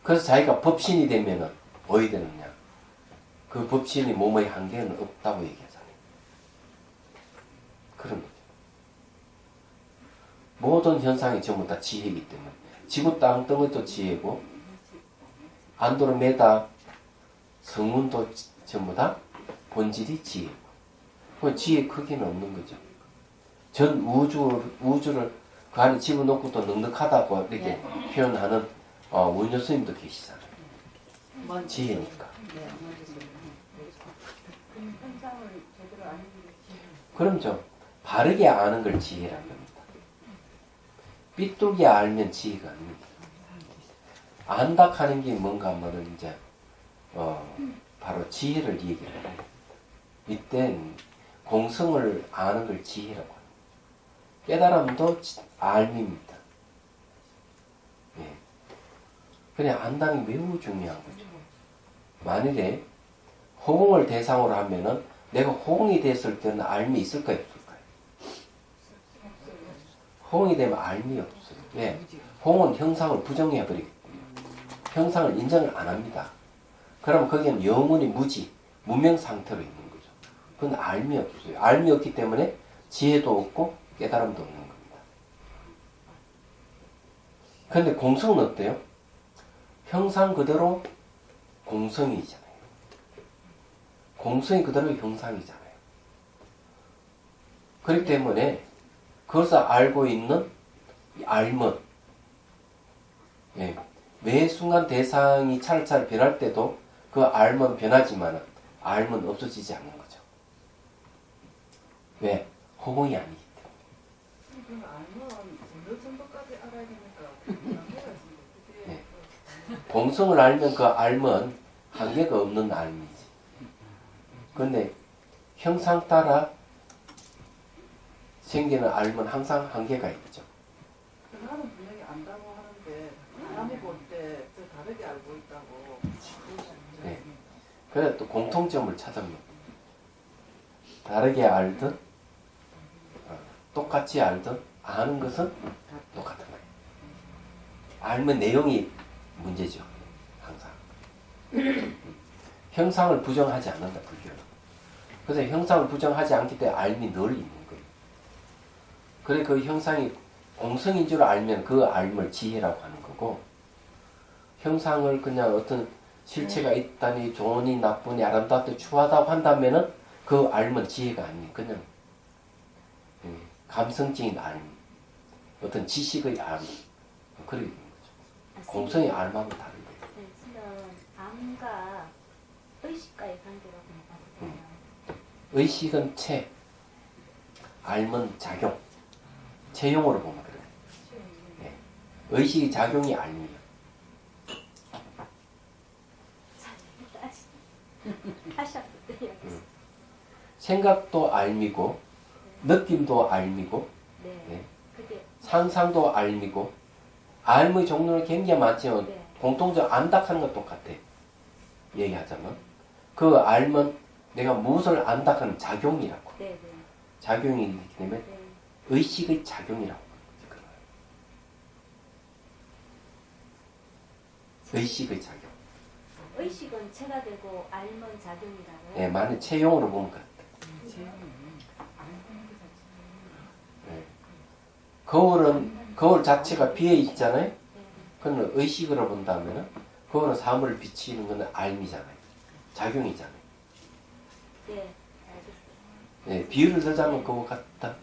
그래서 자기가 법신이 되면은 뭐이 되느냐? 그 법신이 몸의 한계는 없다고 얘기하잖아요. 그런 거죠. 모든 현상이 전부 다 지혜이기 때문에 지구 땅덩어리도 지혜고 안드로메다 성운도 전부 다 본질이 지혜고 그 지혜 크기는 없는 거죠. 전 우주를 그 안에 집어넣고 또 넉넉하다고 이렇게 표현하는 원효 스님도 계시잖아요. 지혜니까. 그럼죠. 바르게 아는 걸 지혜라고 합니다. 삐뚤게 알면 지혜가 아닙니다. 안다 하는 게 뭔가 하면은 이제 바로 지혜를 얘기를 해요. 이땐 공성을 아는 걸 지혜라고 합니다. 깨달음도 알미입니다. 예. 그냥 안다는 게 매우 중요한 거죠. 만일에 호응을 대상으로 하면은 내가 호응이 됐을 때는 알미 있을까요? 없을까요? 호응이 되면 알미 없어요. 왜? 호응은 형상을 부정해버리기 때문에 형상을 인정을 안 합니다. 그럼 거기는 영원히 무명 상태로 있는 거죠. 그건 알미 없어요. 알미 없기 때문에 지혜도 없고 깨달음도 없는 겁니다. 그런데 공성은 어때요? 형상 그대로 공성이잖아요. 공성이 그대로 형상이잖아요. 그렇기 때문에 그것을 알고 있는 알문, 예, 매 순간 대상이 차례차례 변할 때도 그 알문 변하지만 알문 없어지지 않는 거죠. 왜? 호응이 아니기 때문에. 그럼 알면 어느 정도까지 알아야 되니까 한계가 있습니다. 네. 공성을 알면 그 알면 한계가 없는 알미지. 그런데 형상 따라 생기는 알면 항상 한계가 있죠. 나는 분명히 안다고 하는데 남이 볼 때 더 다르게 알고 있다고. 네. 그래서 또 공통점을 찾으면 다르게 알든 똑같이 알든 아는 것은 똑같은 거예요. 알면 내용이 문제죠. 항상. 형상을 부정하지 않는다. 불교는. 그래서 형상을 부정하지 않기 때문에 알미 늘 있는 거예요. 그래 그 형상이 공성인 줄 알면 그 알을 지혜라고 하는 거고, 형상을 그냥 어떤 실체가 있다니 좋으니 나쁘니 아름답다 추하다고 한다면은 그 알은 지혜가 아니 그냥 감성적인 알, 어떤 지식의 알, 그렇게 되는 거죠. 공성의 알하고 다른 거예요. 네, 지금 암과 의식과의 관계라고 봤어요. 의식은 체, 알은 작용, 체용으로 보면 그래요. 예. 의식이 작용이 알이에요. 다시 한번 들려주세요. 생각도 알미고, 느낌도 알미고, 네. 네. 그게 상상도 알미고, 알의 종류는 굉장히 많지만 네. 공통적 안다하는 건 똑같아. 얘기하자면 그 알면 내가 무엇을 안다하는 작용이라고. 네, 네. 작용이기 때문에 네. 의식의 작용이라고. 의식의 작용. 의식은 체가 되고 알면 작용이라고요? 네, 많은 체용으로 보면 그렇다. 네. 거울 자체가 비어 있잖아요. 네. 그건 의식으로 본다면은 그거는 사물을 비치는 거는 알미잖아요. 작용이잖아요. 네, 알겠어요. 네, 비유를 들자면 그거 같다.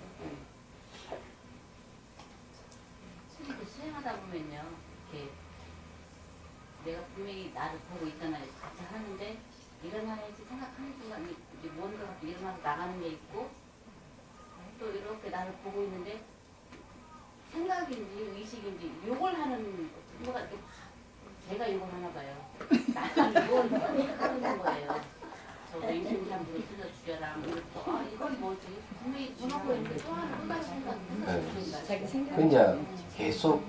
스님도 수행하다 보면요, 이렇게 내가 분명히 나를 보고 있잖아요. 같이 하는데 일어나야지 생각하는 순간 이제 뭔가 일어나서 나가는 게 있고 또 이렇게 나를 보고 있는데 생각인지 의식인지 욕을 하는 뭐가 이렇게 제가 욕을 하나 봐요. 나는 욕을 하는 거예요. 저 인생 잠들어 틀어주려라. 또 이건 뭐지? 분명히 전하고 있는데 또 하나 또 다시 생각. 자기 생각. 그러니까 계속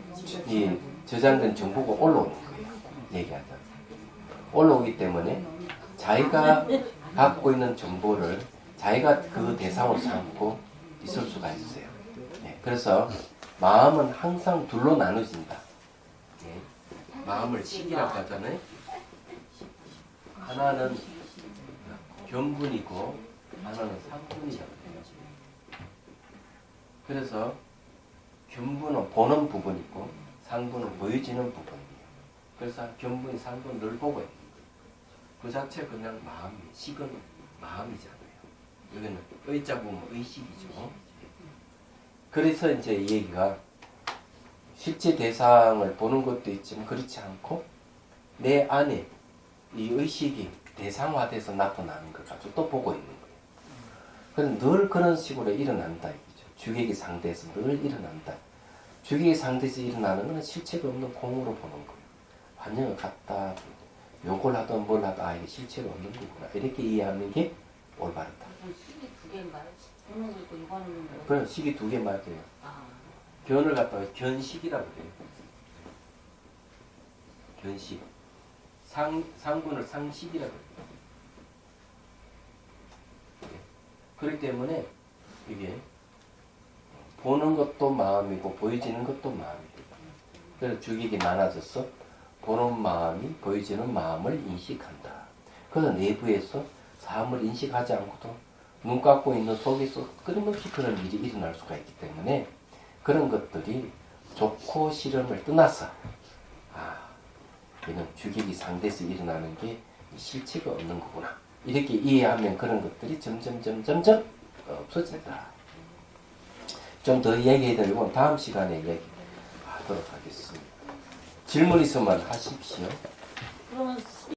이 저장된 정보가 올라오는 거예요. 얘기하자. 올라오기 때문에 자기가 갖고 있는 정보를 자기가 그 대상으로 삼고 있을 수가 있어요. 네, 그래서 마음은 항상 둘로 나눠진다. 네, 마음을 식이라고 하잖아요. 하나는 견분이고 하나는 상분이라고 해요. 그래서 견분은 보는 부분이고 상분은 보여지는 부분이에요. 그래서 견분이 상분을 늘 보고 있는 거예요. 그 자체 그냥 마음이 식은 마음이잖아요. 여기는 의자 보면 의식이죠. 그래서 이제 이 얘기가 실제 대상을 보는 것도 있지만 그렇지 않고 내 안에 이 의식이 대상화돼서 나타나는 걸 가지고 또 보고 있는 거예요. 그래서 늘 그런 식으로 일어난다 이거죠. 주객이 상대에서 늘 일어난다. 주객이 상대에서 일어나는 것은 실체가 없는 공으로 보는 거예요. 환영을 갖다 욕을 하든 뭘 하든 이게 실체가 없는 거구나. 이렇게 이해하는 게 올바르다. 식이 두 개인가요? 보는 거 있고 이거 하는 거. 그럼 식이 두 개 맞아요. 아, 견을 갖다가 견식이라고 그래요. 견식. 상분을 상식이라고 해요. 그렇기 때문에 이게 보는 것도 마음이고 보여지는 것도 마음이에요. 그래서 주객이 많아져서 보는 마음이 보여지는 마음을 인식한다. 그래서 내부에서 사람을 인식하지 않고도 눈 감고 있는 속에서 끊임없이 그런 일이 일어날 수가 있기 때문에 그런 것들이 좋고 싫음을 떠나서 이는 주객이 상대에서 일어나는 게 실체가 없는 거구나. 이렇게 이해하면 그런 것들이 점점 없어진다. 좀 더 얘기해야 되고 다음 시간에 얘기하도록 하겠습니다. 질문 있으면 하십시오. 그러면